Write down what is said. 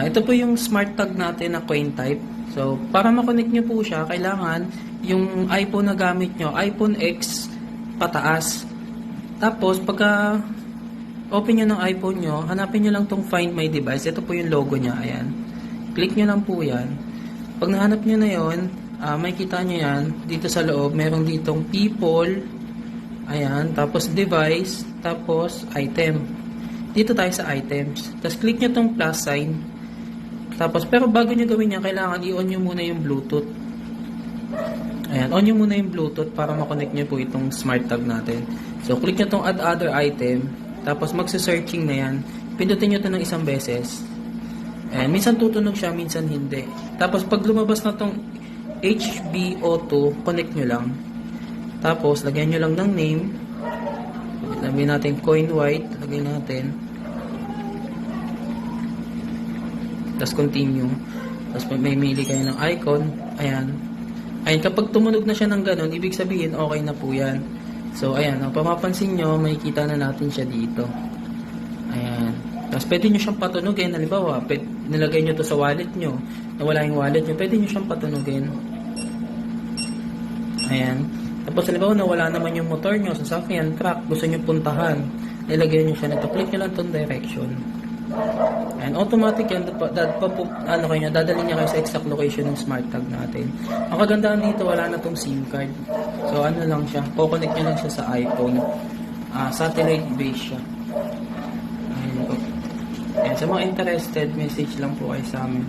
Ito po yung smart tag natin na coin type. So, para makonect nyo po siya, kailangan yung iPhone na gamit nyo, iPhone X pataas. Tapos, pagka open nyo ng iPhone nyo, hanapin nyo lang tong Find My Device. Ito po yung logo niya. Ayan. Click nyo lang po yan. Pag nahanap nyo na yon, makikita nyo yan. Dito sa loob, meron ditong People. Ayan. Tapos Device. Tapos Item. Dito tayo sa Items. Tapos click nyo tong plus sign. Tapos, pero bago nyo gawin yan, kailangan i-on nyo muna yung Bluetooth. Ayan. On nyo muna yung Bluetooth para makonect nyo po itong smart tag natin. So, click nyo tong Add Other Item. Tapos, magsa-searching na yan. Pindutin nyo ito ng isang beses. Ayan. Minsan tutunog siya, minsan hindi. Tapos, pag lumabas na tong HBO2, connect nyo lang. Tapos, lagyan nyo lang ng name. Lagyan natin Coin White. Lagyan natin. Tapos, continue. Tapos, may mili kayo ng icon. Ayan. Ayan. Kapag tumunog na siya ng ganun, ibig sabihin, okay na po yan. So, ayan. Kung papapansin nyo, makikita na natin siya dito. Ayan. Tapos, pwede nyo siyang patunugin. Halimbawa, nilagay nyo to sa wallet nyo. Nawala yung wallet nyo. Pwede nyo siyang patunugin. Ayan. Tapos, halimbawa, nawala naman yung motor nyo, sasakyan, truck, gusto nyo puntahan. Nilagay nyo siya nito. Click nyo lang itong direction. And automatic yan, dadalhin niya kayo sa exact location ng smart tag natin. Ang kagandahan dito, wala na tong SIM card. So, ano lang siya, kukonect nyo lang siya sa iPhone. Satellite based siya. Ayan po. Ayan, sa mga interested, message lang po kayo sa amin.